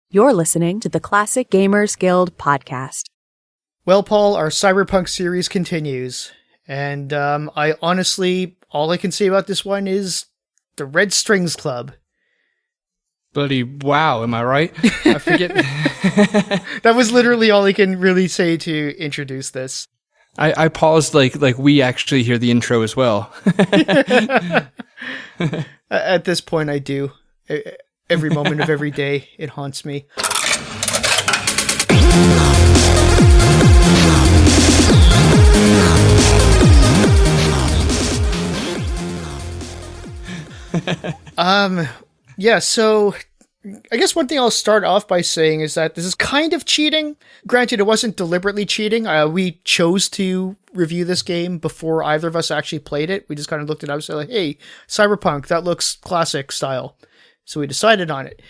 You're listening to the Classic Gamers Guild podcast. Well, Paul, our cyberpunk series continues. And I honestly, all I can say about this one is the Red Strings Club. Bloody wow, am I right? I forget. That was literally all I can really say to introduce this. I paused like we actually hear the intro as well. At this point, I do. Every moment of every day, it haunts me. Yeah, so I guess one thing I'll start off by saying is that this is kind of cheating. Granted, it wasn't deliberately cheating. We chose to review this game before either of us actually played it. We just kind of looked it up and said, like, hey, Cyberpunk, that looks classic style. So we decided on it.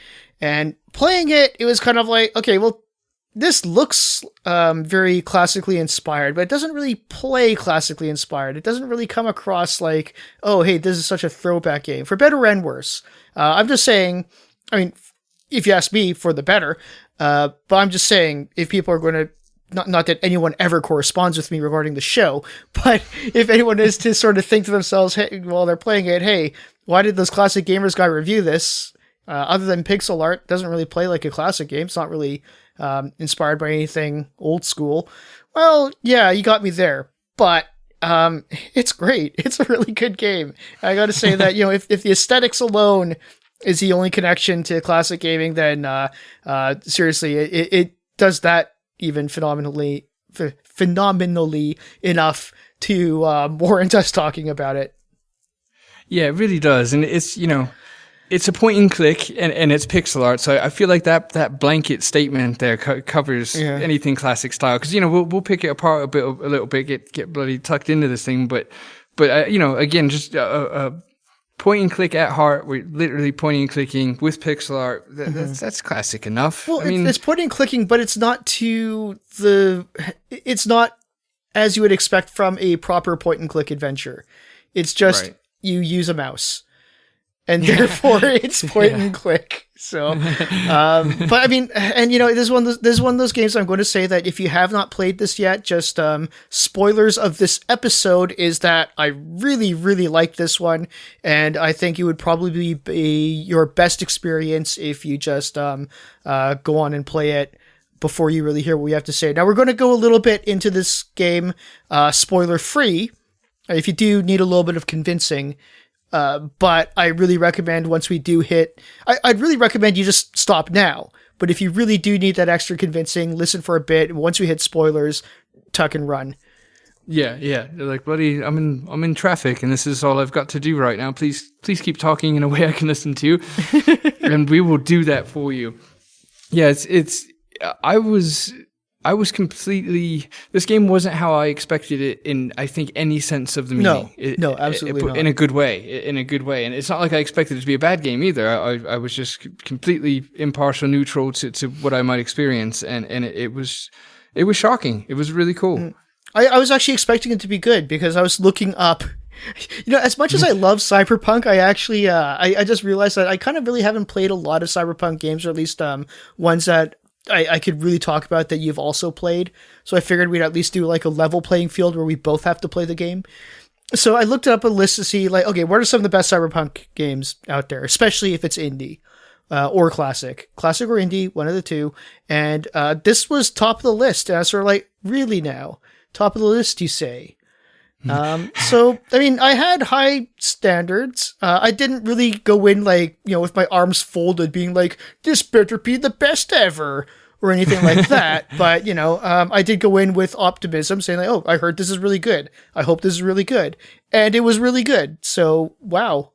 And playing it, it was kind of like, okay, well, this looks very classically inspired, but it doesn't really play classically inspired. It doesn't really come across like, oh, hey, this is such a throwback game, for better and worse. I'm just saying, I mean, if you ask me, for the better, but I'm just saying, if people are going to, not that anyone ever corresponds with me regarding the show, but if anyone is to sort of think to themselves, hey, while they're playing it, hey, why did this Classic Gamers guy review this? Other than pixel art, it doesn't really play like a classic game. It's not really inspired by anything old school. Well, yeah, you got me there, but it's great. It's a really good game. I got to say that, you know, if the aesthetics alone is the only connection to classic gaming, then seriously, it does that even phenomenally enough to warrant us talking about it. Yeah, it really does. And it's, you know, it's a point and click and it's pixel art. So I feel like that blanket statement there covers anything classic style. Cause, you know, we'll pick it apart a little bit, get bloody tucked into this thing. But you know, again, just a point and click at heart. We're literally pointing and clicking with pixel art. That's classic enough. Well, I mean, it's pointing and clicking, but it's not it's not as you would expect from a proper point and click adventure. It's just, right. You use a mouse, and therefore it's point and click. So, but I mean, and you know, this is one of those games I'm going to say that if you have not played this yet, just spoilers of this episode is that I really, really like this one, and I think it would probably be your best experience if you just go on and play it before you really hear what we have to say. Now, we're going to go a little bit into this game spoiler free. If you do need a little bit of convincing, but I really recommend once we do hit, I'd really recommend you just stop now. But if you really do need that extra convincing, listen for a bit. Once we hit spoilers, tuck and run. Yeah. They're like, buddy, I'm in traffic and this is all I've got to do right now. Please keep talking in a way I can listen to, and we will do that for you. Yeah, I was completely... This game wasn't how I expected it in, I think, any sense of the meaning. No, absolutely not. In a good way. And it's not like I expected it to be a bad game either. I was just completely impartial, neutral to what I might experience. And it was shocking. It was really cool. I was actually expecting it to be good because I was looking up... You know, as much as I love Cyberpunk, I actually... I just realized that I kind of really haven't played a lot of Cyberpunk games, or at least ones that I could really talk about that you've also played. So I figured we'd at least do like a level playing field where we both have to play the game. So I looked up a list to see like, okay, what are some of the best Cyberpunk games out there, especially if it's indie or classic or indie, one of the two. And this was top of the list. And I was sort of like, really now? Top of the list, you say? So, I mean, I had high standards. I didn't really go in like, you know, with my arms folded being like, this better be the best ever or anything like that. But, you know, I did go in with optimism saying like, oh, I heard this is really good. I hope this is really good. And it was really good. So, wow.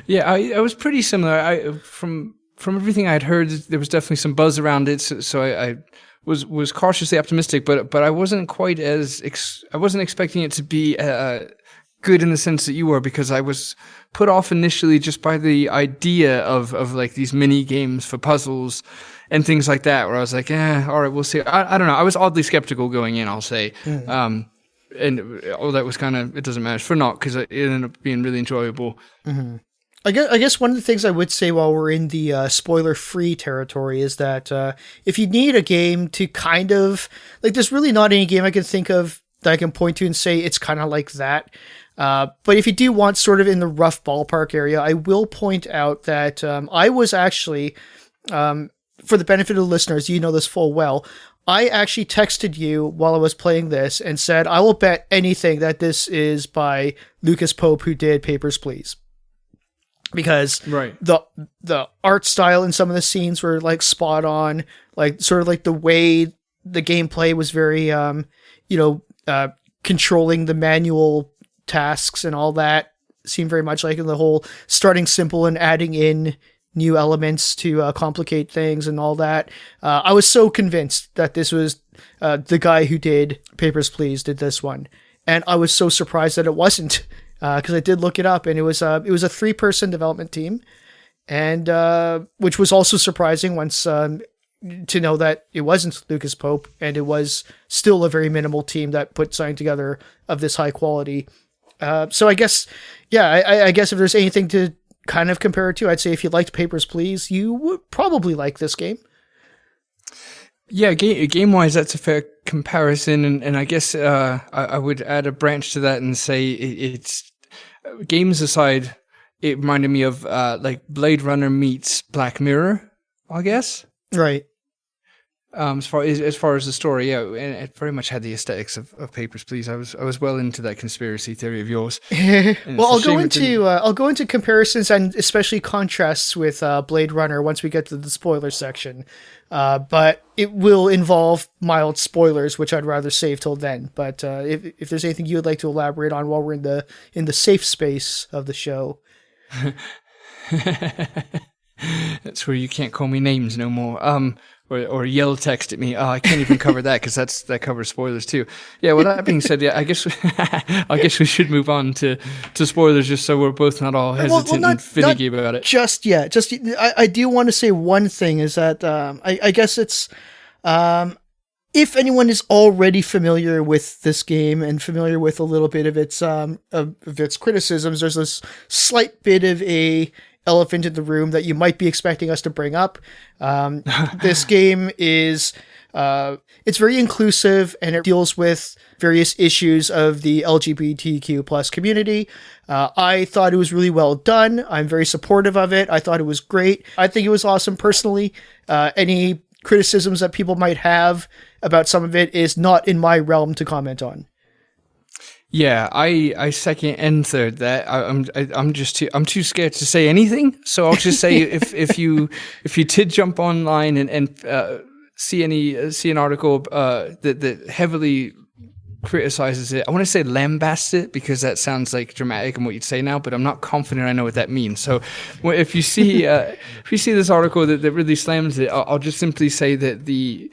Yeah, I was pretty similar. From everything I'd heard, there was definitely some buzz around it. So I was cautiously optimistic, but I wasn't quite I wasn't expecting it to be good in the sense that you were, because I was put off initially just by the idea of like these mini games for puzzles and things like that, where I was like, all right, we'll see. I don't know. I was oddly skeptical going in, I'll say. And all that was kind of, it doesn't matter for naught, because it ended up being really enjoyable. Mm-hmm. I guess one of the things I would say while we're in the spoiler-free territory is that if you need a game to kind of like, there's really not any game I can think of that I can point to and say it's kind of like that. But if you do want sort of in the rough ballpark area, I will point out that I was actually, for the benefit of the listeners, you know this full well, I actually texted you while I was playing this and said, I will bet anything that this is by Lucas Pope, who did Papers, Please. Because the art style in some of the scenes were like spot on, like sort of like the way the gameplay was very, controlling the manual tasks and all that seemed very much like the whole starting simple and adding in new elements to complicate things and all that. I was so convinced that this was the guy who did Papers, Please did this one. And I was so surprised that it wasn't. Because I did look it up, and it was a 3-person development team, and which was also surprising once to know that it wasn't Lucas Pope, and it was still a very minimal team that put something together of this high quality. So I guess, I guess if there's anything to kind of compare it to, I'd say if you liked Papers, Please, you would probably like this game. Yeah, game-wise, that's a fair comparison, and I guess I would add a branch to that and say it's games aside, it reminded me of like Blade Runner meets Black Mirror, I guess. Right. As far as the story, yeah, and it very much had the aesthetics of Papers, Please. I was well into that conspiracy theory of yours. Well, I'll go into comparisons and especially contrasts with Blade Runner once we get to the spoiler section. But it will involve mild spoilers, which I'd rather save till then. But if there's anything you would like to elaborate on while we're in the safe space of the show. That's where you can't call me names no more. Or yell text at me. Oh, I can't even cover that because that covers spoilers too. Yeah. Well, that being said, yeah, I guess we should move on to spoilers just so we're both not all hesitant and finicky about it. Just yet. I do want to say one thing is that I guess it's if anyone is already familiar with this game and familiar with a little bit of its criticisms, there's this slight bit of a elephant in the room that you might be expecting us to bring up. This game is it's very inclusive and it deals with various issues of the LGBTQ plus community. I thought it was really well done. I'm very supportive of it. I thought it was great. I think it was awesome personally. Any criticisms that people might have about some of it is not in my realm to comment on. Yeah, I second and third that. I'm too scared to say anything. So I'll just say if you did jump online and see an article that heavily criticizes it, I want to say lambasts it because that sounds like dramatic and what you'd say now, but I'm not confident I know what that means. So if you see this article that really slams it, I'll just simply say that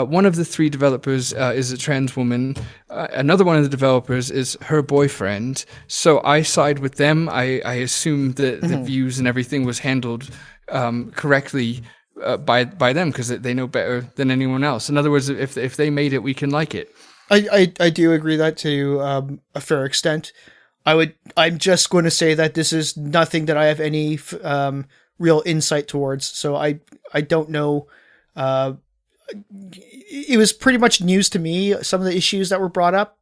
one of the 3 developers is a trans woman. Another one of the developers is her boyfriend. So I side with them. I assume that the views and everything was handled correctly by them because they know better than anyone else. In other words, if they made it, we can like it. I do agree that to a fair extent. I'm just going to say that this is nothing that I have any real insight towards. So I don't know. It was pretty much news to me, some of the issues that were brought up.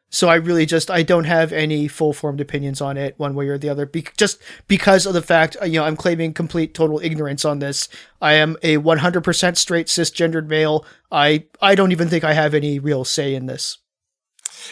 So I don't have any full-formed opinions on it one way or the other, just because of the fact, I'm claiming complete total ignorance on this. I am a 100% straight cisgendered male. I don't even think I have any real say in this.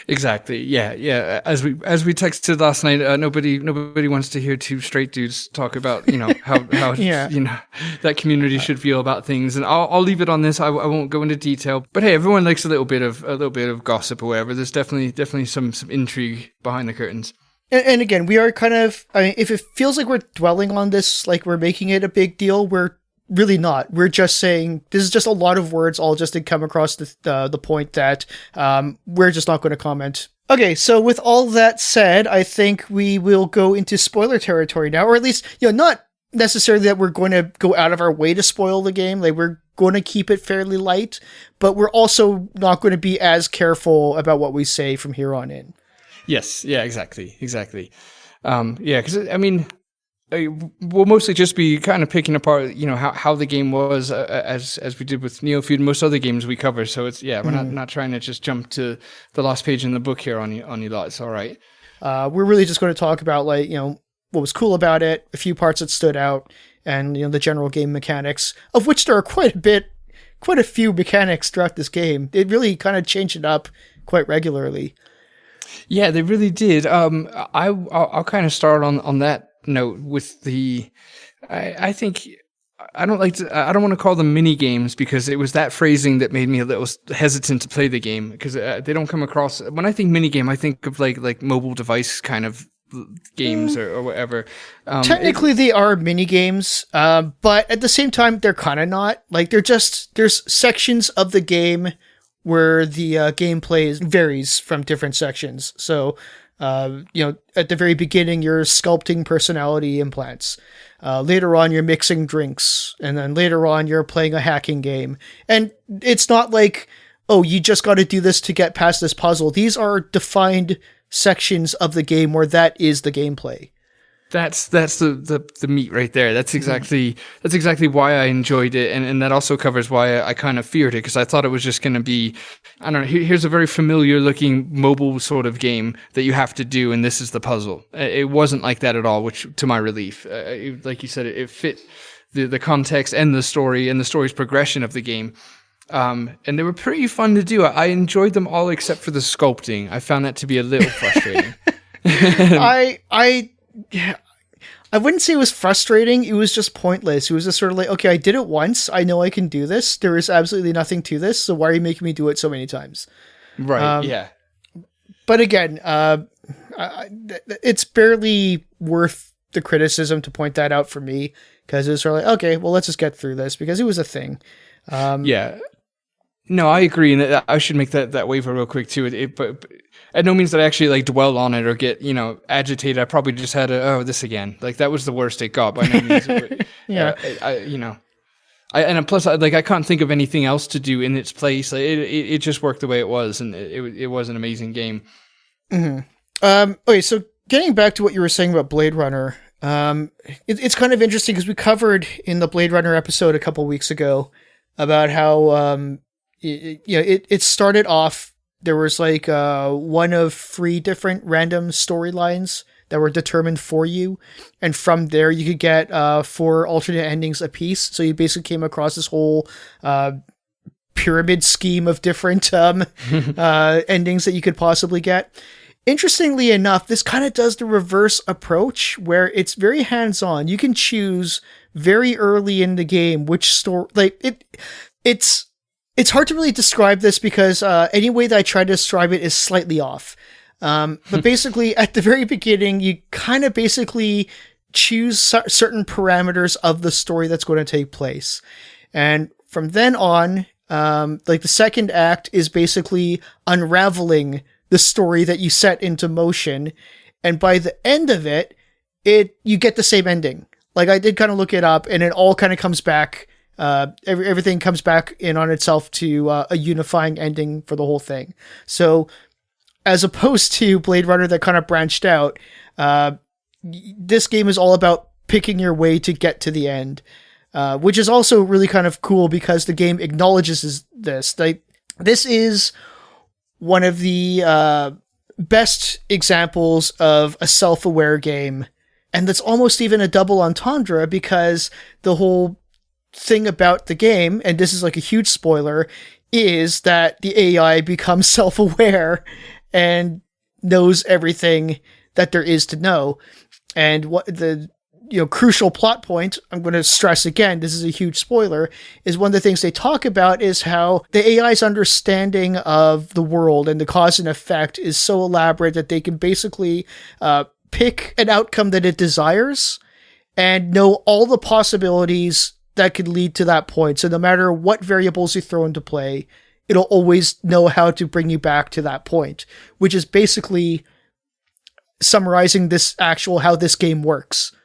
Exactly. Yeah. As we texted last night, nobody wants to hear 2 straight dudes talk about how yeah. That community should feel about things. And I'll leave it on this. I won't go into detail. But hey, everyone likes a little bit of gossip or whatever. There's definitely some intrigue behind the curtains. And again, we are kind of. I mean, if it feels like we're dwelling on this, like we're making it a big deal, we're really not. We're just saying this is just a lot of words all just to come across the point that we're just not going to comment. Okay, so with all that said, I think we will go into spoiler territory now, or at least, not necessarily that we're going to go out of our way to spoil the game. Like, we're going to keep it fairly light, but we're also not going to be as careful about what we say from here on in. Yes, yeah, exactly. Yeah, because, I mean, we'll mostly just be kind of picking apart, how the game was, as we did with Neofeud and most other games we cover. So it's we're not trying to just jump to the last page in the book here on you lot. It's all right. We're really just going to talk about what was cool about it, a few parts that stood out, and the general game mechanics, of which there are quite a few mechanics throughout this game. It really kind of changed it up quite regularly. Yeah, they really did. I'll kind of start on that note with I think I don't want to call them mini games, because it was that phrasing that made me a little hesitant to play the game, because they don't come across. When I think mini game, I think of like mobile device kind of games or whatever. Technically they are mini games, but at the same time they're kind of not. Like there's sections of the game where the gameplay varies from different sections. So at the very beginning, you're sculpting personality implants. Later on, you're mixing drinks. And then later on, you're playing a hacking game. And it's not like, oh, you just got to do this to get past this puzzle. These are defined sections of the game where that is the gameplay. That's the meat right there. That's exactly why I enjoyed it, and that also covers why I kind of feared it, because I thought it was just going to be, I don't know, here's a very familiar looking mobile sort of game that you have to do, and this is the puzzle. It wasn't like that at all, which to my relief, like you said, it fit the context and the story's progression of the game. And they were pretty fun to do. I enjoyed them all except for the sculpting. I found that to be a little frustrating. I wouldn't say it was frustrating. It was just pointless. It was just sort of like, okay, I did it once. I know I can do this. There is absolutely nothing to this. So why are you making me do it so many times? Right. Yeah. But again, it's barely worth the criticism to point that out for me, because it's sort of like, okay, well, let's just get through this, because it was a thing. Yeah. No, I agree, and I should make that waiver real quick too. But at no means that I actually dwell on it or get agitated. I probably just had this again. Like that was the worst it got. By no means. Yeah. And plus, I can't think of anything else to do in its place. It just worked the way it was, and it was an amazing game. Mm-hmm. Okay, so getting back to what you were saying about Blade Runner, it's kind of interesting because we covered in the Blade Runner episode a couple weeks ago about how it started off. There was one of 3 different random storylines that were determined for you. And from there, you could get 4 alternate endings apiece. So you basically came across this whole pyramid scheme of different endings that you could possibly get. Interestingly enough, this kind of does the reverse approach, where it's very hands-on. You can choose very early in the game which story... It's hard to really describe this, because any way that I try to describe it is slightly off. But basically, at the very beginning, you kind of basically choose certain parameters of the story that's going to take place. And from then on, the second act is basically unraveling the story that you set into motion. And by the end of it, you get the same ending. I did kind of look it up, and it all kind of comes back. Everything comes back in on itself to a unifying ending for the whole thing. So, as opposed to Blade Runner that kind of branched out, this game is all about picking your way to get to the end, which is also really kind of cool, because the game acknowledges this. This is one of the best examples of a self-aware game, and that's almost even a double entendre, because the whole thing about the game, and this is a huge spoiler, is that the AI becomes self-aware and knows everything that there is to know. And what the crucial plot point, I'm going to stress again, this is a huge spoiler, is one of the things they talk about is how the AI's understanding of the world and the cause and effect is so elaborate that they can basically pick an outcome that it desires and know all the possibilities that could lead to that point. So no matter what variables you throw into play, it'll always know how to bring you back to that point, which is basically summarizing how this game works.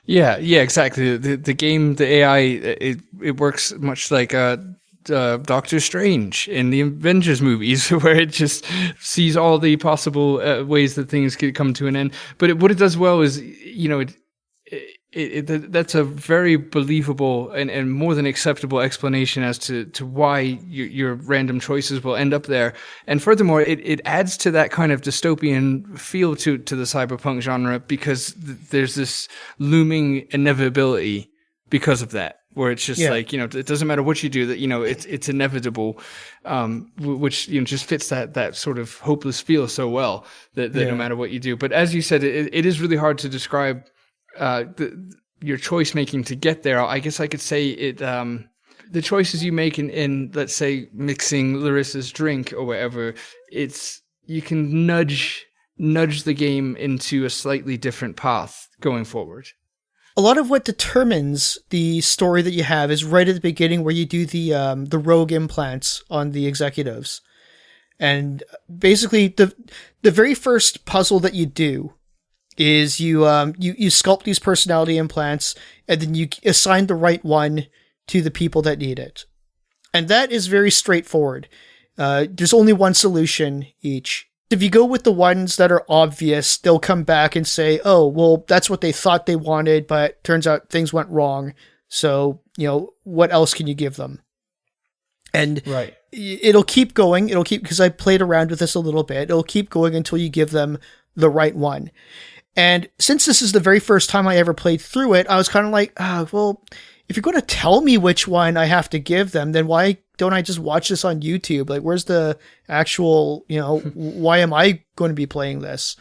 Yeah, exactly. The game, the AI, it works much like Doctor Strange in the Avengers movies, where it just sees all the possible ways that things could come to an end. But what it does well is, that's a very believable and more than acceptable explanation as to why your random choices will end up there. And furthermore, it adds to that kind of dystopian feel to the cyberpunk genre, because there's this looming inevitability because of that, where it's just like, it doesn't matter what you do, that, it's inevitable, which, just fits that sort of hopeless feel so well, that no matter what you do. But as you said, it is really hard to describe your choice making to get there. I guess I could say it, the choices you make in let's say mixing Larissa's drink or whatever, you can nudge the game into a slightly different path going forward. A lot of what determines the story that you have is right at the beginning, where you do the rogue implants on the executives. And basically the very first puzzle that you do is you sculpt these personality implants, and then you assign the right one to the people that need it. And that is very straightforward. There's only one solution each. If you go with the ones that are obvious, they'll come back and say, oh, well, that's what they thought they wanted, but turns out things went wrong. So, what else can you give them? And it'll keep going. Because I played around with this a little bit. It'll keep going until you give them the right one. And since this is the very first time I ever played through it, I was kind of like, well, if you're going to tell me which one I have to give them, then why don't I just watch this on YouTube? Like, where's the actual, why am I going to be playing this?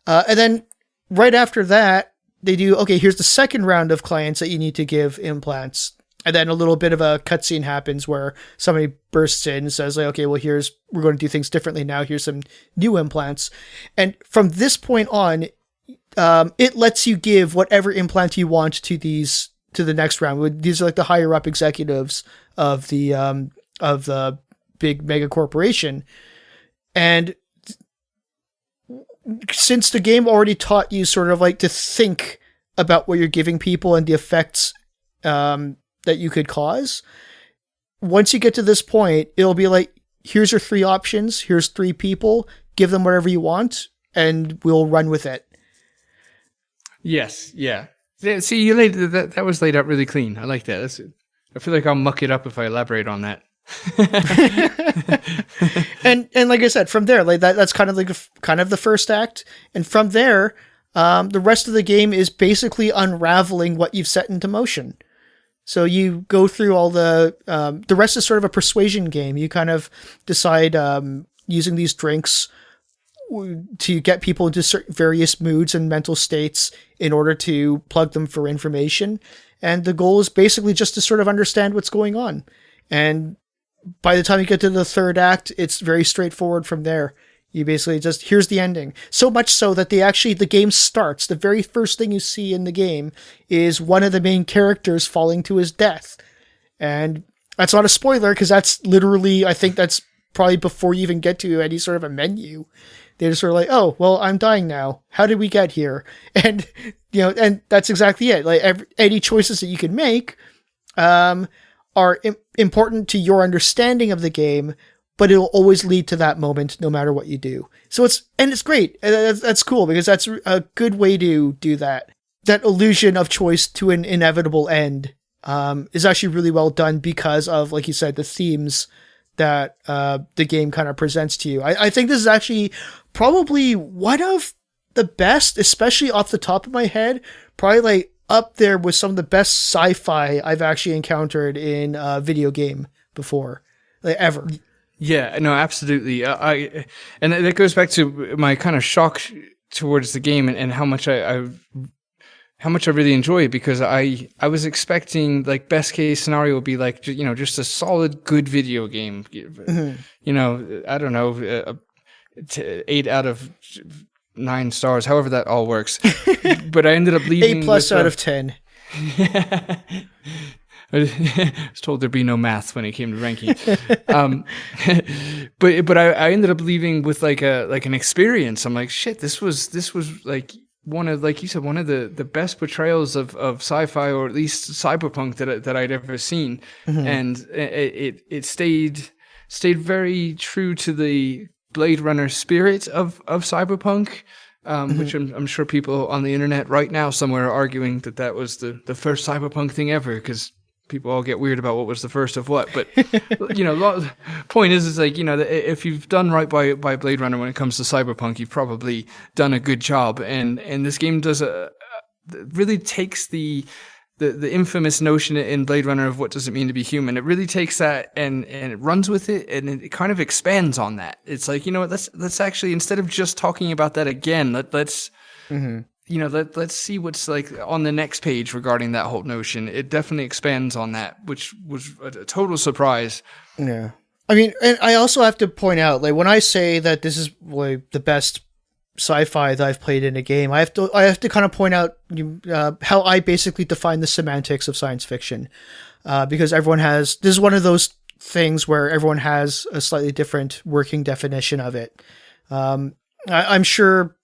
And then right after that, they do, okay, here's the second round of clients that you need to give implants. And then a little bit of a cutscene happens where somebody bursts in and says, like, okay, well, we're going to do things differently now. Here's some new implants. And from this point on, it lets you give whatever implant you want to the next round. These are like the higher up executives of the big mega corporation. And since the game already taught you sort of like to think about what you're giving people and the effects that you could cause, once you get to this point, it'll be like, here's your 3 options. Here's 3 people. Give them whatever you want, and we'll run with it. Yes. Yeah. See, you laid that was laid out really clean. I like that. I feel like I'll muck it up if I elaborate on that. and like I said, from there, like that's kind of like the first act, and from there, the rest of the game is basically unraveling what you've set into motion. So you go through all the rest is sort of a persuasion game. You kind of decide using these drinks to get people into various moods and mental states in order to plug them for information. And the goal is basically just to sort of understand what's going on. And by the time you get to the third act, it's very straightforward from there. You basically just, here's the ending. So much so that the game starts. The very first thing you see in the game is one of the main characters falling to his death. And that's not a spoiler, because that's literally, I think that's probably before you even get to any sort of a menu. They're just sort of like, oh, well, I'm dying now. How did we get here? And, and that's exactly it. Like any choices that you can make are important to your understanding of the game, but it'll always lead to that moment no matter what you do. So it's great. That's cool, because that's a good way to do that. That illusion of choice to an inevitable end is actually really well done because of, like you said, the themes that the game kind of presents to you. I think this is actually probably one of the best, especially off the top of my head, probably like up there with some of the best sci-fi I've actually encountered in a video game before, like ever. Yeah, no, absolutely. And that goes back to my kind of shock towards the game and how much I really enjoy it, because I was expecting, like, best case scenario would be like, just a solid good video game. Mm-hmm. I don't know, 8 out of 9 stars, however that all works. But I ended up leaving 8+ out of 10. I was told there'd be no math when it came to ranking. But I ended up leaving with like an experience. I'm like, shit, this was like one of, like you said, one of the best portrayals of sci-fi, or at least cyberpunk that I'd ever seen. Mm-hmm. And it stayed very true to the Blade Runner spirit of cyberpunk. which I'm sure people on the internet right now somewhere are arguing that was the first cyberpunk thing ever, because people all get weird about what was the first of what. But, point is like, if you've done right by Blade Runner when it comes to cyberpunk, you've probably done a good job. And this game does really takes the infamous notion in Blade Runner of what does it mean to be human. It really takes that and it runs with it, and it kind of expands on that. It's like, let's actually, instead of just talking about that again, let's see what's like on the next page regarding that whole notion. It definitely expands on that, which was a total surprise. Yeah. I mean, and I also have to point out, like, when I say that this is like the best sci-fi that I've played in a game, I have to kind of point out how I basically define the semantics of science fiction, because this is one of those things where everyone has a slightly different working definition of it. I'm sure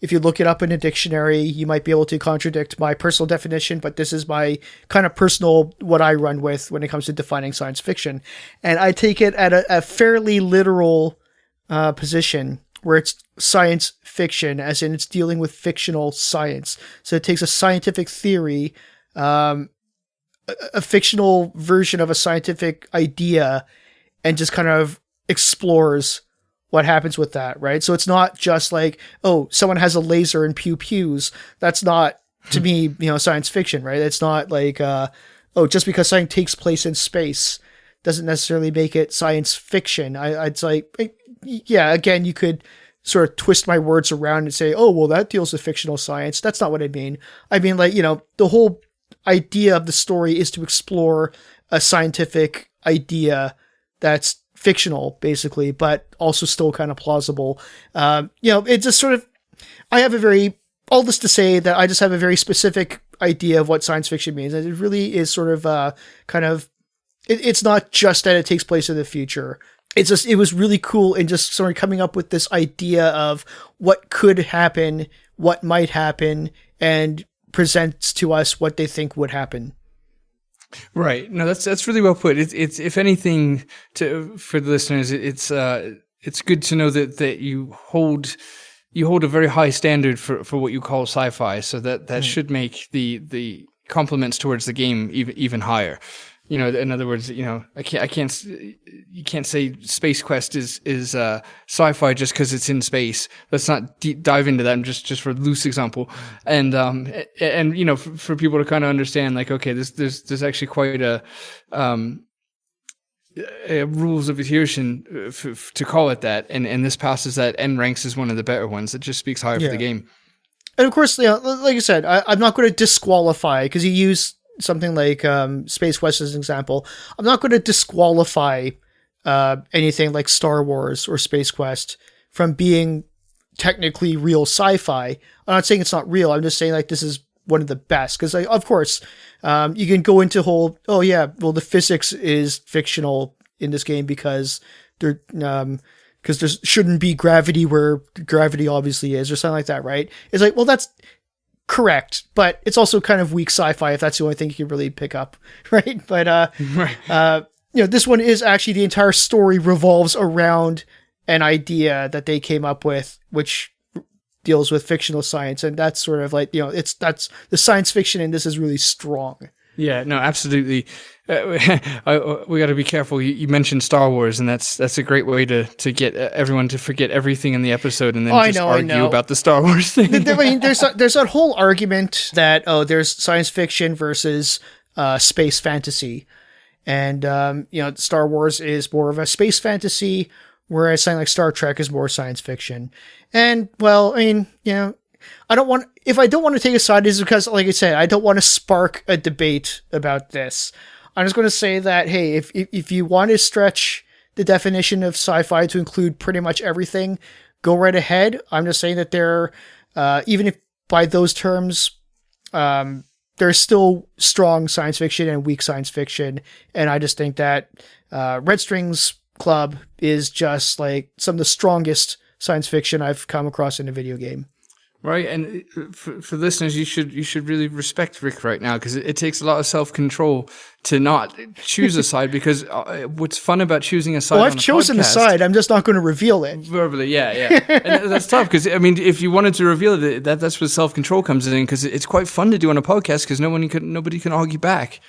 if you look it up in a dictionary, you might be able to contradict my personal definition, but this is my kind of personal, what I run with when it comes to defining science fiction. And I take it at a fairly literal position, where it's science fiction, as in it's dealing with fictional science. So it takes a scientific theory, a fictional version of a scientific idea, and just kind of explores what happens with that, right? So it's not just like, oh, someone has a laser and pew-pews. That's not, to me, science fiction, right? It's not like, just because something takes place in space doesn't necessarily make it science fiction. It's like, yeah, again, you could sort of twist my words around and say, oh, well, that deals with fictional science. That's not what I mean. I mean, like, the whole idea of the story is to explore a scientific idea that's fictional, basically, but also still kind of plausible. It's just sort of, all this to say that I just have a very specific idea of what science fiction means. And it really is sort of it's not just that it takes place in the future. It was really cool in just sort of coming up with this idea of what could happen, what might happen, and presents to us what they think would happen. Right. No, that's really well put. It's if anything, for the listeners, it's good to know that you hold a very high standard for what you call sci-fi, so that should make the compliments towards the game even higher. In other words, you can't say Space Quest is sci-fi just because it's in space. Let's not dive into that. Just for a loose example, and for people to kind of understand, like, okay, there's actually quite a rules of adhesion to call it that, and this passes that, and ranks as one of the better ones. It just speaks higher for the game. And of course, like I said, I'm not going to disqualify, because you use something like Space Quest as an example. I'm not going to disqualify anything like Star Wars or Space Quest from being technically real sci-fi. I'm not saying it's not real. I'm just saying, like, this is one of the best, because of course you can go into the physics is fictional in this game because there shouldn't be gravity where gravity obviously is, or something like that, right? It's like, well, that's correct, but it's also kind of weak sci-fi if that's the only thing you can really pick up, right? But this one is actually, the entire story revolves around an idea that they came up with, which deals with fictional science, and that's sort of like, that's the science fiction in this is really strong. Yeah, no, absolutely. We got to be careful. You mentioned Star Wars, and that's a great way to get everyone to forget everything in the episode and then argue about the Star Wars thing. I mean, there's that whole argument that there's science fiction versus space fantasy, and Star Wars is more of a space fantasy, whereas something like Star Trek is more science fiction. And well, I mean, I don't want to take a side, is because, like I said, I don't want to spark a debate about this. I'm just going to say that, hey, if you want to stretch the definition of sci-fi to include pretty much everything, go right ahead. I'm just saying that even if by those terms, there's still strong science fiction and weak science fiction. And I just think that Red Strings Club is just like some of the strongest science fiction I've come across in a video game. Right, and for listeners, you should really respect Rick right now, because it takes a lot of self-control to not choose a side. Because what's fun about choosing a side? Well, I've chosen a side. I'm just not going to reveal it verbally. Yeah, and that's tough, because I mean, if you wanted to reveal it, that's where self-control comes in, because it's quite fun to do on a podcast, because nobody can argue back.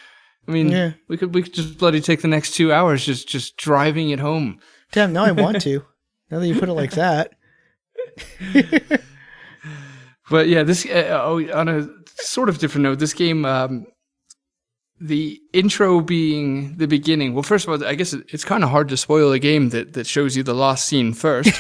I mean, we could just bloody take the next 2 hours just driving it home. Damn, now I want to. Now that you put it like that. But yeah, this on a sort of different note, this game, the intro being the beginning. Well, first of all, I guess it's kind of hard to spoil a game that shows you the last scene first.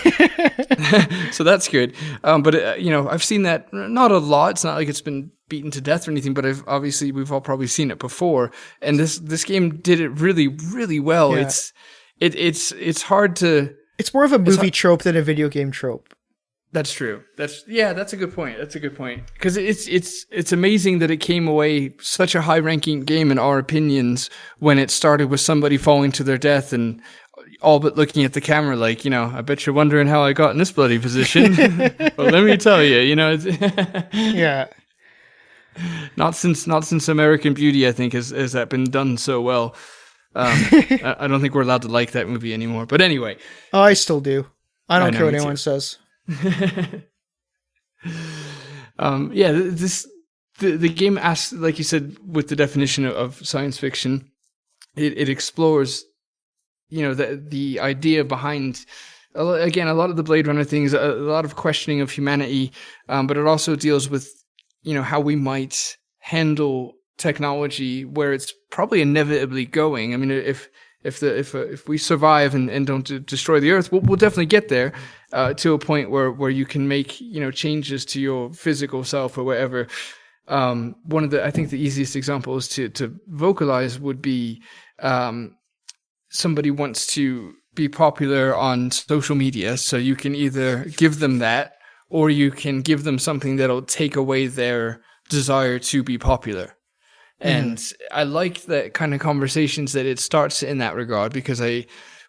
So that's good. But I've seen that not a lot. It's not like it's been beaten to death or anything, but we've all probably seen it before. And this game did it really, really well. Yeah. It's hard to. It's more of a movie trope than a video game trope. That's true. That's a good point. Because it's amazing that it came away such a high-ranking game in our opinions when it started with somebody falling to their death and all but looking at the camera like, I bet you're wondering how I got in this bloody position. Well, let me tell you, Yeah. Not since American Beauty, I think, has that been done so well. I don't think we're allowed to like that movie anymore. But anyway. Oh, I still do. I don't care what anyone says. The game asks, like you said, with the definition of science fiction, it explores, the idea behind, again, a lot of the Blade Runner things, a lot of questioning of humanity, but it also deals with, how we might handle technology where it's probably inevitably going. I mean, if we survive and don't destroy the Earth, we'll definitely get there to a point where you can make changes to your physical self or whatever. I think the easiest examples to vocalize would be somebody wants to be popular on social media, so you can either give them that or you can give them something that'll take away their desire to be popular. And I like that kind of conversations that it starts in that regard, because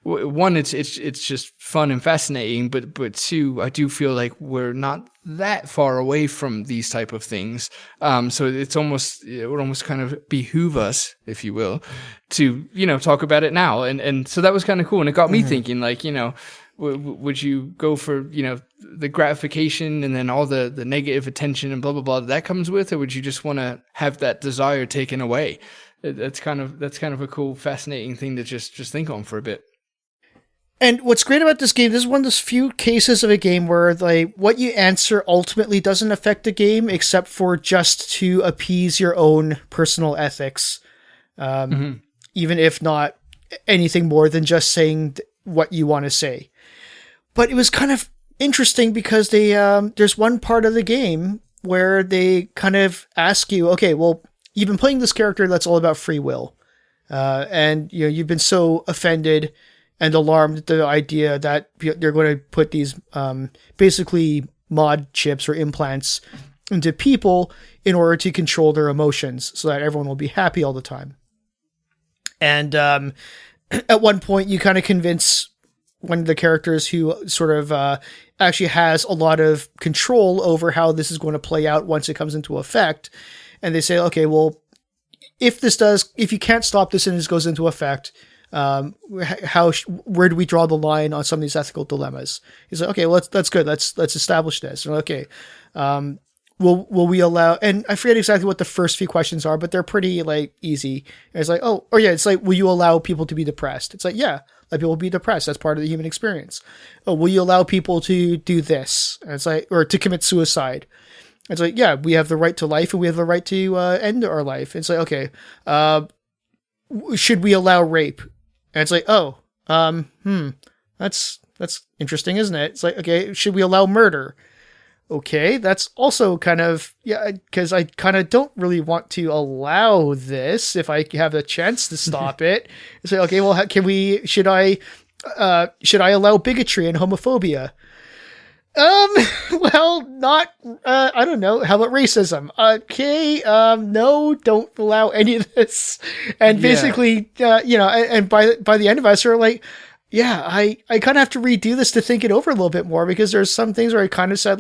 one, it's just fun and fascinating, but two, I do feel like we're not that far away from these type of things. So it would almost kind of behoove us, if you will, to, talk about it now. And so that was kind of cool. And it got me thinking, like, would you go for, the gratification and then all the negative attention and blah, blah, blah that comes with, or would you just want to have that desire taken away? That's kind of a cool, fascinating thing to just think on for a bit. And what's great about this game, this is one of those few cases of a game where what you answer ultimately doesn't affect the game, except for just to appease your own personal ethics. Even if not anything more than just saying what you want to say. But it was kind of interesting because there's one part of the game where they kind of ask you, okay, well, you've been playing this character that's all about free will. And you've been so offended and alarmed at the idea that they're going to put these basically mod chips or implants into people in order to control their emotions so that everyone will be happy all the time. And at one point, you kind of convince one of the characters who sort of actually has a lot of control over how this is going to play out once it comes into effect. And they say, okay, well, if you can't stop this and this goes into effect, where do we draw the line on some of these ethical dilemmas? He's like, okay, well, that's good. Let's establish this. And okay, will we allow? And I forget exactly what the first few questions are, but they're pretty easy. And it's like, it's like, will you allow people to be depressed? It's like, yeah, let people be depressed. That's part of the human experience. Oh, will you allow people to do this? And it's like, or to commit suicide? It's like, yeah, we have the right to life and we have the right to end our life. It's like, okay, should we allow rape? And it's like, that's interesting, isn't it? It's like, okay, should we allow murder? Okay, that's also kind of, because I kind of don't really want to allow this if I have a chance to stop it. It's like, okay, well, should I allow bigotry and homophobia? Well, not, I don't know. How about racism? Okay. No, don't allow any of this. And basically, and by the end of us, we're like, yeah, I kind of have to redo this to think it over a little bit more, because there's some things where I kind of said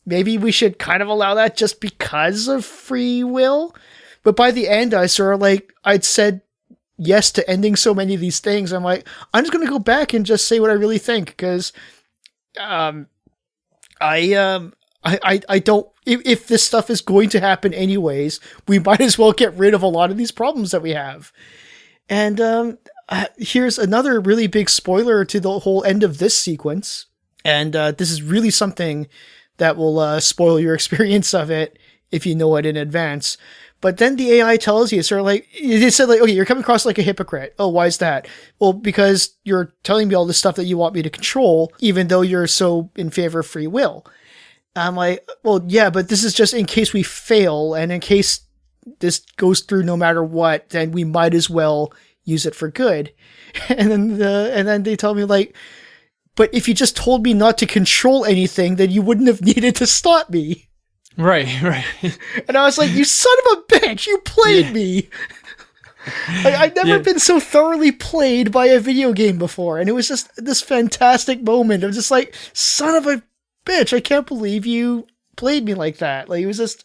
maybe we should kind of allow that just because of free will. But by the end, I sort of like, I'd said yes to ending so many of these things. I'm like, I'm just going to go back and just say what I really think. Because, I don't, if this stuff is going to happen anyways, we might as well get rid of a lot of these problems that we have. And, here's another really big spoiler to the whole end of this sequence. And, this is really something that will, spoil your experience of it if you know it in advance. But then the AI tells you, sort of like, it said like, okay, you're coming across like a hypocrite. Oh, why is that? Well, because you're telling me all this stuff that you want me to control, even though you're so in favor of free will. I'm like, well, yeah, but this is just in case we fail, and in case this goes through no matter what, then we might as well use it for good. And then they tell me like, but if you just told me not to control anything, then you wouldn't have needed to stop me. Right. And I was like, you son of a bitch, you played me. I've never been so thoroughly played by a video game before. And it was just this fantastic moment of just like, son of a bitch, I can't believe you played me like that. Like, it was just,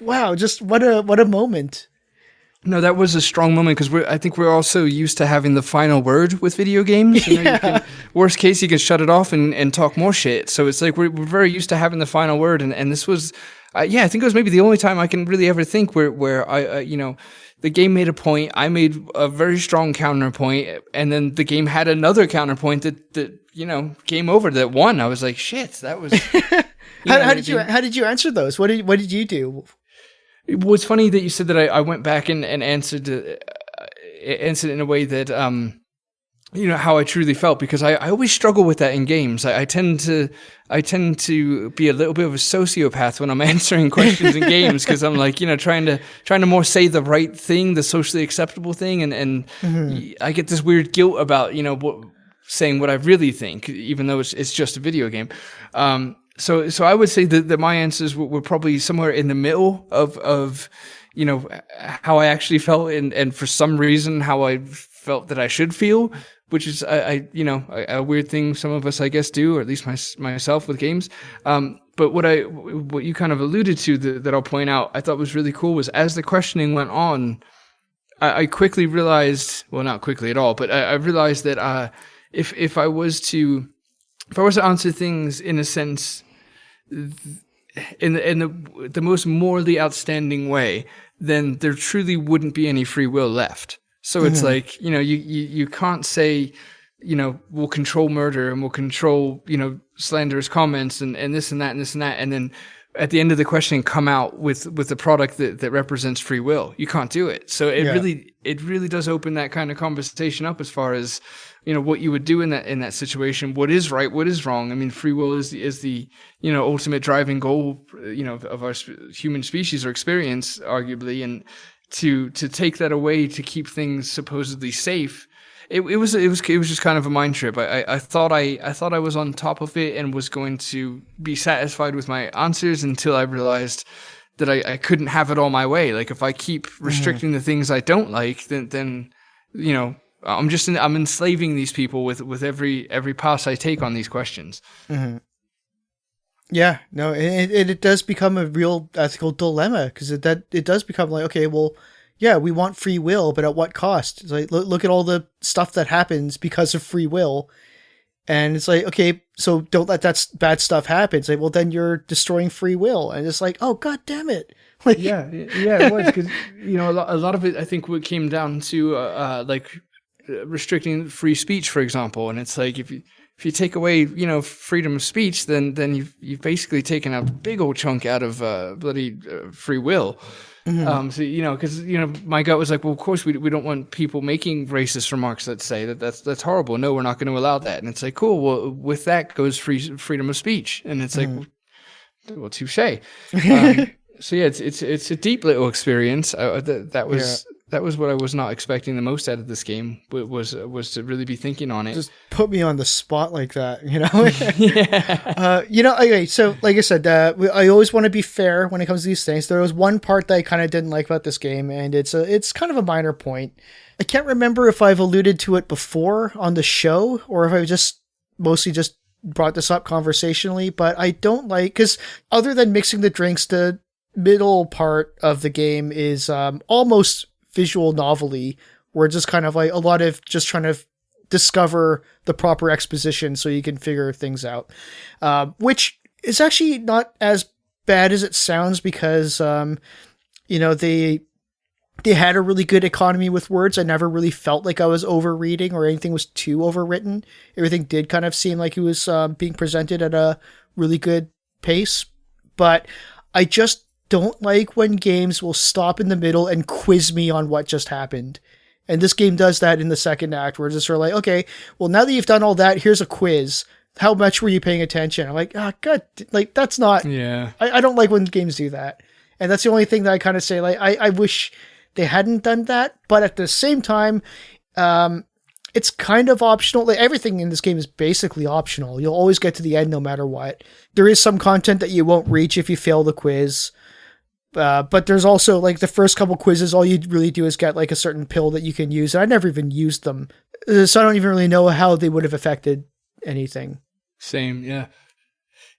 wow, just what a moment. No, that was a strong moment because I think we're also used to having the final word with video games. You know, worst case, you can shut it off and talk more shit. So it's like we're very used to having the final word, and this was, I think it was maybe the only time I can really ever think where I the game made a point, I made a very strong counterpoint, and then the game had another counterpoint that game over that won. I was like, shit, that was. How did you answer those? What did you do? It was funny that you said that I went back and answered in a way that, how I truly felt, because I always struggle with that in games. I tend to be a little bit of a sociopath when I'm answering questions in games, because I'm like, trying to more say the right thing, the socially acceptable thing. And I get this weird guilt about, saying what I really think, even though it's just a video game. So I would say that my answers were probably somewhere in the middle of how I actually felt, and for some reason how I felt that I should feel, which is a weird thing some of us I guess do, or at least myself with games. But what you kind of alluded to that I'll point out, I thought was really cool, was as the questioning went on, I quickly realized, well, not quickly at all, but I realized that if I was to answer things in a sense, in the most morally outstanding way, then there truly wouldn't be any free will left. So it's like, you can't say, we'll control murder and we'll control, slanderous comments and this and that and this and that, and then at the end of the question come out with a product that represents free will. You can't do it. So it really does open that kind of conversation up as far as, what you would do in that situation, what is right, what is wrong. I mean, free will is the ultimate driving goal, of our human species or experience, arguably, and to take that away to keep things supposedly safe, it was just kind of a mind trip. I thought I was on top of it and was going to be satisfied with my answers until I realized that I couldn't have it all my way. Like, if I keep restricting the things I don't like, then I'm enslaving these people with every pass I take on these questions. Mm-hmm. Yeah, no, it does become a real ethical dilemma, because it does become like, okay, well, yeah, we want free will, but at what cost? It's like, look at all the stuff that happens because of free will. And it's like, okay, so don't let that bad stuff happen. It's like, well, then you're destroying free will. And it's like, oh, God damn it. Like, yeah, it was, because, a lot of it, I think, what came down to, restricting free speech, for example. And it's like, if you take away, freedom of speech, then you've basically taken a big old chunk out of bloody free will. So because my gut was like, well, of course we don't want people making racist remarks that say that's horrible. No, we're not going to allow that. And it's like, cool. Well, with that goes freedom of speech. And it's like, well, touche. So yeah, it's a deep little experience. That was what I was not expecting the most out of this game, was to really be thinking on it. Just put me on the spot like that, Yeah. Okay, so like I said, I always want to be fair when it comes to these things. There was one part that I kind of didn't like about this game, and it's kind of a minor point. I can't remember if I've alluded to it before on the show, or if I just mostly just brought this up conversationally, but I don't like, because other than mixing the drinks, the middle part of the game is almost visual novel-y, where it's just kind of like a lot of just trying to discover the proper exposition so you can figure things out, which is actually not as bad as it sounds, because they had a really good economy with words. I never really felt like I was overreading or anything was too overwritten. Everything did kind of seem like it was being presented at a really good pace. But I just don't like when games will stop in the middle and quiz me on what just happened. And this game does that in the second act, where it's just sort of like, okay, well, now that you've done all that, here's a quiz. How much were you paying attention? I'm like, God, like, that's not... Yeah. I don't like when games do that. And that's the only thing that I kind of say, like, I wish they hadn't done that, but at the same time, it's kind of optional. Like, everything in this game is basically optional. You'll always get to the end no matter what. There is some content that you won't reach if you fail the quiz. But there's also, like, the first couple quizzes, all you really do is get, like, a certain pill that you can use. And I never even used them. So I don't even really know how they would have affected anything. Same, yeah.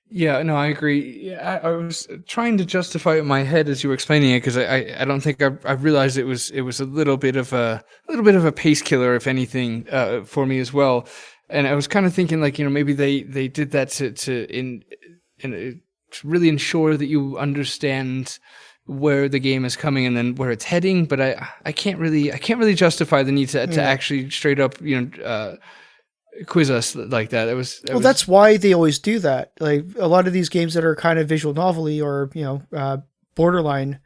Yeah, no, I agree. Yeah, I was trying to justify it in my head as you were explaining it, because I don't think I realized it was a little bit of a pace killer, if anything, for me as well. And I was kind of thinking, like, maybe they did that to really ensure that you understand where the game is coming and then where it's heading. But I can't really justify the need to actually straight up quiz us like that. That's why they always do that. Like, a lot of these games that are kind of visual novel-y, or borderline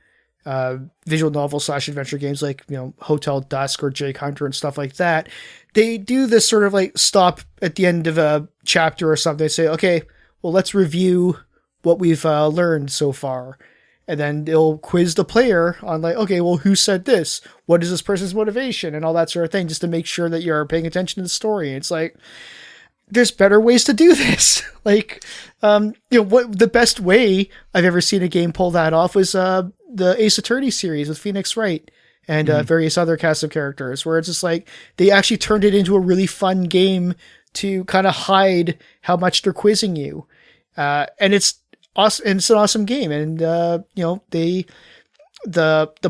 visual novel / adventure games, like Hotel Dusk or Jake Hunter and stuff like that, they do this sort of like stop at the end of a chapter or something. They say, okay, well, let's review what we've learned so far. And then they'll quiz the player on, like, okay, well, who said this? What is this person's motivation? And all that sort of thing, just to make sure that you're paying attention to the story. And it's like, there's better ways to do this. Like, what the best way I've ever seen a game pull that off was the Ace Attorney series with Phoenix Wright and various other cast of characters, where it's just like, they actually turned it into a really fun game to kind of hide how much they're quizzing you. And it's awesome, and it's an awesome game, and the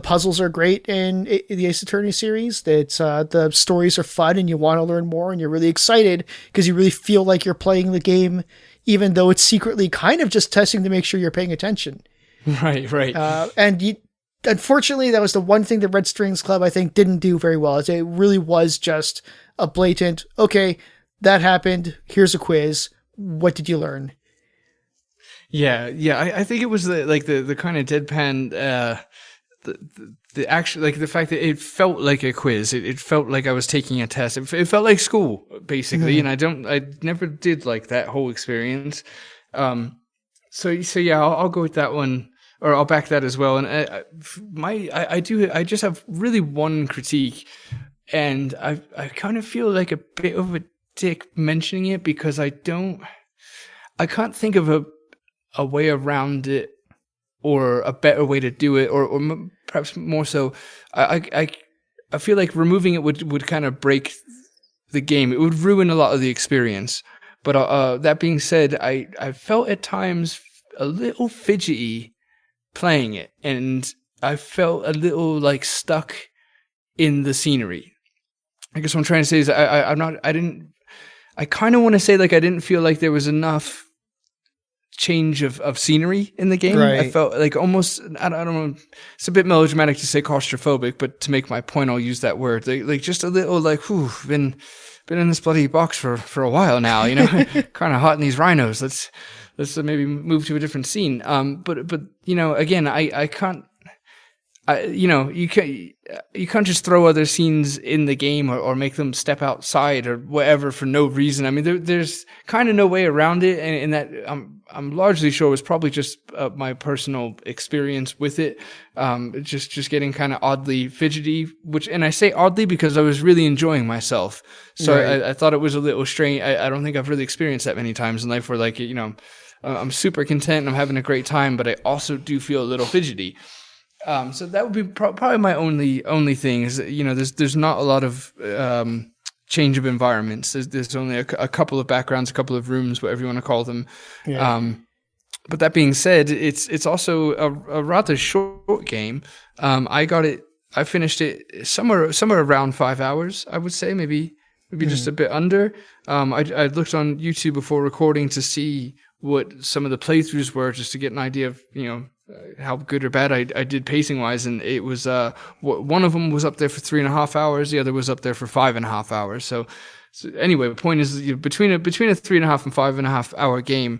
puzzles are great in the Ace Attorney series. It's the stories are fun, and you want to learn more, and you're really excited because you really feel like you're playing the game, even though it's secretly kind of just testing to make sure you're paying attention. Right. Unfortunately, that was the one thing that Red Strings Club, I think, didn't do very well. It really was just a blatant, okay, that happened, here's a quiz, what did you learn? Yeah. I think it was the kind of deadpan, the actual, like, the fact that it felt like a quiz. It felt like I was taking a test. It felt like school, basically. Mm-hmm. And I never did like that whole experience. So yeah, I'll go with that one, or I'll back that as well. And I just have really one critique, and I kind of feel like a bit of a dick mentioning it, because I can't think of a way around it, or a better way to do it, or perhaps more so, I feel like removing it would kind of break the game. It would ruin a lot of the experience. But that being said, I felt at times a little fidgety playing it, and I felt a little like stuck in the scenery. I guess what I'm trying to say is I kind of want to say, like, I didn't feel like there was enough change of scenery in the game. Right. I felt like almost, I don't know, it's a bit melodramatic to say claustrophobic, but to make my point, I'll use that word. Like just a little like, been in this bloody box for a while now, kind of hot in these rhinos. Let's maybe move to a different scene. But again, I can't, you can't just throw other scenes in the game or make them step outside or whatever for no reason. I mean, there's kind of no way around it, and that I'm largely sure it was probably just my personal experience with it. Just getting kind of oddly fidgety, and I say oddly because I was really enjoying myself. So right. I thought it was a little strange. I don't think I've really experienced that many times in life where, like, I'm super content and I'm having a great time, but I also do feel a little fidgety. So that would be probably my only thing is that, there's not a lot of change of environments. There's only a couple of backgrounds, a couple of rooms, whatever you want to call them. Yeah. But that being said, it's also a rather short game. I finished it somewhere around 5 hours, I would say, maybe just a bit under. I looked on YouTube before recording to see what some of the playthroughs were, just to get an idea of, how good or bad I did pacing wise. And it was, one of them was up there for 3.5 hours. The other was up there for 5.5 hours. So anyway, the point is, between a 3.5 and 5.5 hour game,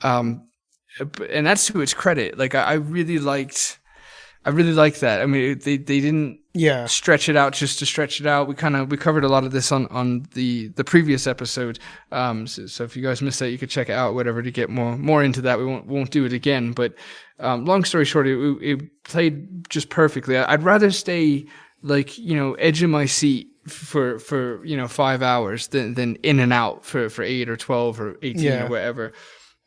and that's to its credit. Like I really liked that. I mean, they didn't stretch it out just to stretch it out. We covered a lot of this on the previous episode. So if you guys missed that, you could check it out, whatever, to get more into that. We won't do it again. But long story short, it played just perfectly. I'd rather stay edge of my seat for 5 hours than in and out for 8 or 12 or 18 or whatever.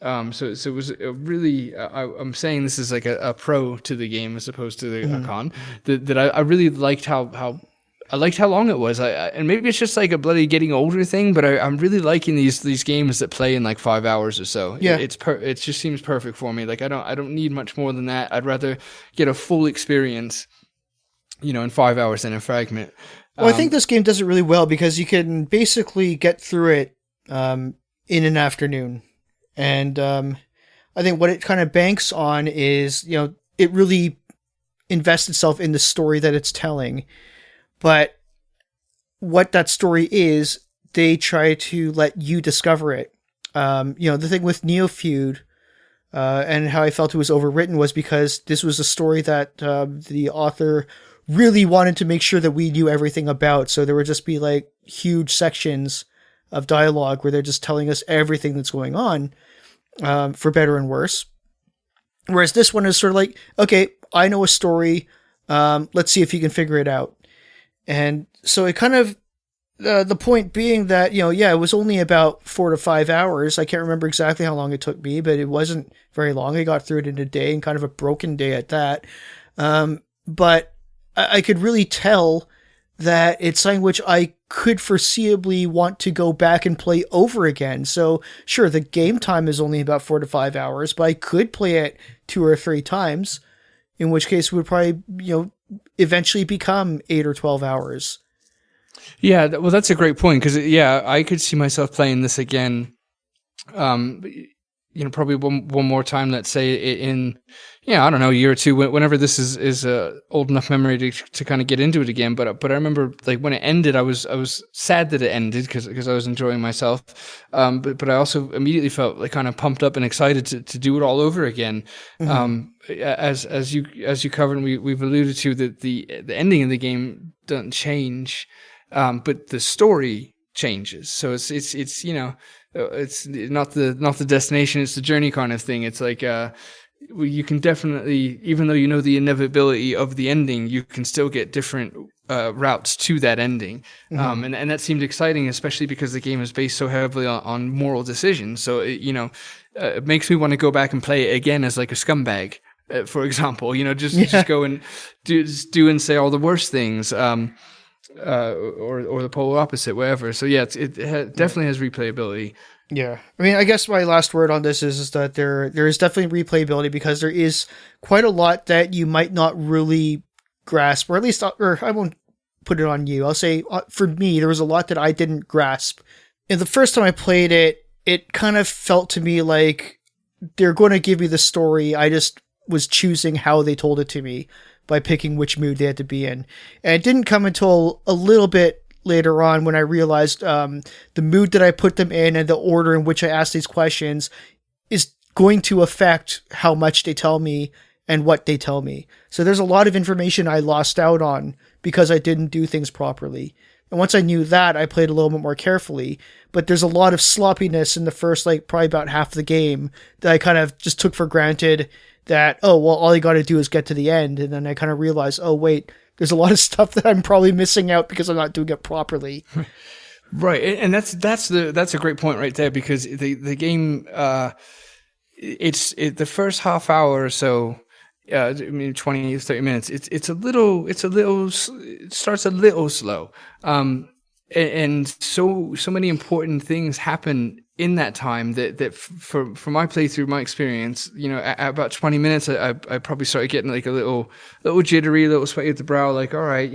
So it was a really, I'm saying this is like a pro to the game as opposed to a con, that I really liked how long it was. And maybe it's just like a bloody getting older thing, but I'm really liking these games that play in like 5 hours or so. Yeah. It just seems perfect for me. Like I don't need much more than that. I'd rather get a full experience, in 5 hours than a fragment. Well, I think this game does it really well because you can basically get through it, in an afternoon. And I think what it kind of banks on is, it really invests itself in the story that it's telling. But what that story is, they try to let you discover it. The thing with Neofeud and how I felt it was overwritten was because this was a story that the author really wanted to make sure that we knew everything about. So there would just be like huge sections of dialogue where they're just telling us everything that's going on. For better and worse. Whereas this one is sort of like, okay, I know a story. Let's see if you can figure it out. And so it kind of, the point being that, it was only about 4 to 5 hours. I can't remember exactly how long it took me, but it wasn't very long. I got through it in a day, and kind of a broken day at that. But I could really tell that it's something which I could foreseeably want to go back and play over again. So sure, the game time is only about 4 to 5 hours, but I could play it 2 or 3 times, in which case it would probably, eventually become 8 or 12 hours. Yeah, well, that's a great point, because I could see myself playing this again. Probably one more time, let's say in, I don't know, a year or two, whenever this is old enough memory to kind of get into it again. But I remember, like, when it ended, I was sad that it ended because I was enjoying myself. But I also immediately felt like kind of pumped up and excited to do it all over again. Mm-hmm. As you covered, and we've alluded to that the ending of the game doesn't change, but the story changes. So it's it's not the destination, it's the journey kind of thing. It's like you can definitely, even though the inevitability of the ending, you can still get different routes to that ending. Mm-hmm. And that seemed exciting, especially because the game is based so heavily on moral decisions. So it makes me want to go back and play it again as like a scumbag, for example. Just go and do and say all the worst things. Or the polar opposite, whatever. So yeah, it definitely has replayability. Yeah, I mean, I guess my last word on this is that there is definitely replayability, because there is quite a lot that you might not really grasp, or at least, or I won't put it on you. I'll say for me, there was a lot that I didn't grasp. And the first time I played it, it kind of felt to me like they're going to give me the story. I just was choosing how they told it to me by picking which mood they had to be in. And it didn't come until a little bit later on when I realized the mood that I put them in and the order in which I ask these questions is going to affect how much they tell me and what they tell me. So there's a lot of information I lost out on because I didn't do things properly. And once I knew that, I played a little bit more carefully. But there's a lot of sloppiness in the first, probably about half of the game that I kind of just took for granted, that, oh, well, all you got to do is get to the end. And then I kind of realized, oh, wait, there's a lot of stuff that I'm probably missing out because I'm not doing it properly. Right. And that's a great point right there, because the game, the first half hour or so, 20, 30 minutes, it starts a little slow. and so many important things happen in that time that for my playthrough, my experience, at about 20 minutes, I probably started getting like a little jittery, a little sweaty at the brow, like, all right,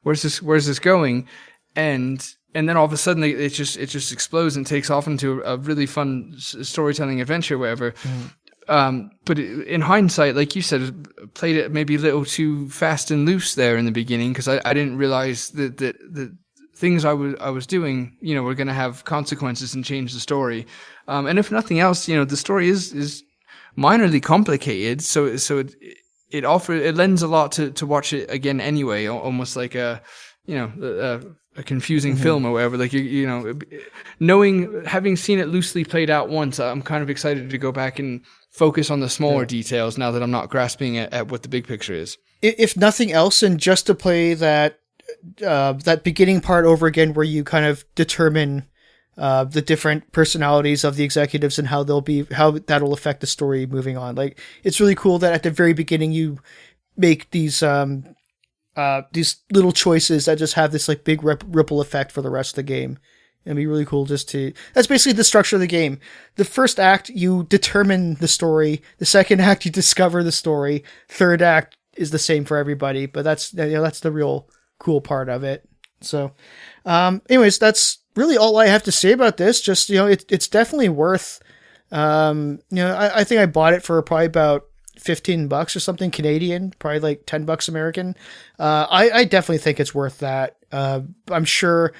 where's this going? And then all of a sudden it just explodes and takes off into a really fun storytelling adventure, whatever. But in hindsight, like you said, played it maybe a little too fast and loose there in the beginning, because I didn't realize that the things I was doing, were going to have consequences and change the story. And if nothing else, the story is minorly complicated, so it lends a lot to watch it again anyway, almost like a confusing film or whatever. Like having seen it loosely played out once, I'm kind of excited to go back and focus on the smaller details now that I'm not grasping at what the big picture is. If nothing else, and just to play that beginning part over again, where you kind of determine the different personalities of the executives and how that'll affect the story moving on. Like, it's really cool that at the very beginning you make these little choices that just have this like big ripple effect for the rest of the game. It'd be really cool that's basically the structure of the game. The first act, you determine the story. The second act, you discover the story. Third act is the same for everybody, but that's the real cool part of it. So, anyways, that's really all I have to say about this. Just, it's definitely worth, I think I bought it for probably about $15 or something Canadian, probably like $10 American. I definitely think it's worth that. I'm sure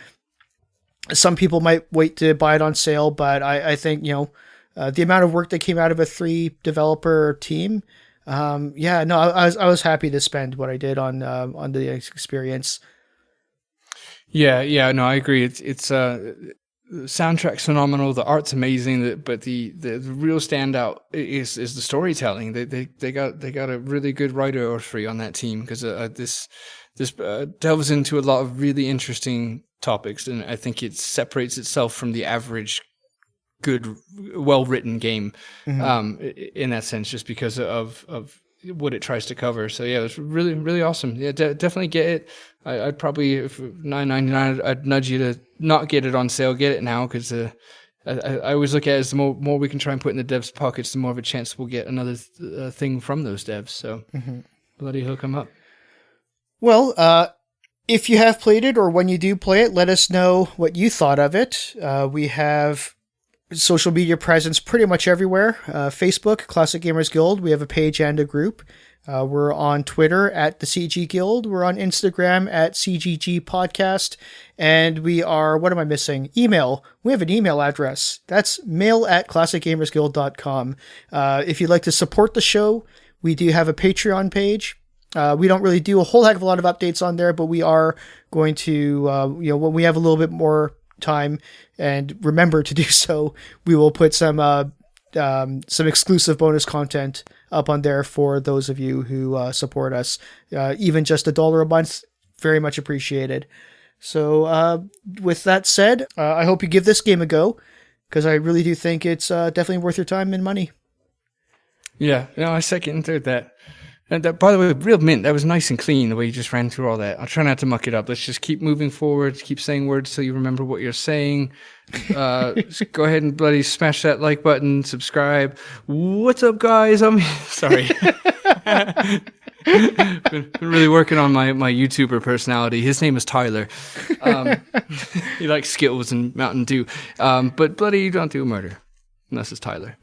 some people might wait to buy it on sale, but I think, the amount of work that came out of a 3 developer team, I was happy to spend what I did on the experience. Yeah, no, I agree. It's the soundtrack's phenomenal, the art's amazing, but the real standout is the storytelling. They got a really good writer or 3 on that team, because this delves into a lot of really interesting topics, and I think it separates itself from the average good, well-written game, in that sense, just because of what it tries to cover. So yeah, it's really, really awesome. Yeah, definitely get it. I'd probably, if $9.99, I'd nudge you to not get it on sale, get it now, because I always look at it as the more we can try and put in the devs' pockets, the more of a chance we'll get another thing from those devs. So bloody hook them up. Well, if you have played it, or when you do play it, let us know what you thought of it. We have social media presence pretty much everywhere. Facebook, Classic Gamers Guild. We have a page and a group. We're on Twitter at the CG Guild. We're on Instagram at CGG Podcast. And we are, what am I missing? Email. We have an email address. That's mail@classicgamersguild.com. If you'd like to support the show, we do have a Patreon page. We don't really do a whole heck of a lot of updates on there, but we are going to, when we have a little bit more time and remember to do so, we will put some exclusive bonus content up on there for those of you who support us. Even just $1 a month, very much appreciated. So with that said, I hope you give this game a go, because I really do think it's definitely worth your time and money. Yeah, no, I second and third that. And that, by the way, real mint. That was nice and clean the way you just ran through all that. I'll try not to muck it up. Let's just keep moving forward. Keep saying words till you remember what you're saying. Just go ahead and bloody smash that like button. Subscribe. What's up, guys? Sorry. been really working on my YouTuber personality. His name is Tyler. He likes Skittles and Mountain Dew. But bloody, you don't do murder unless it's Tyler.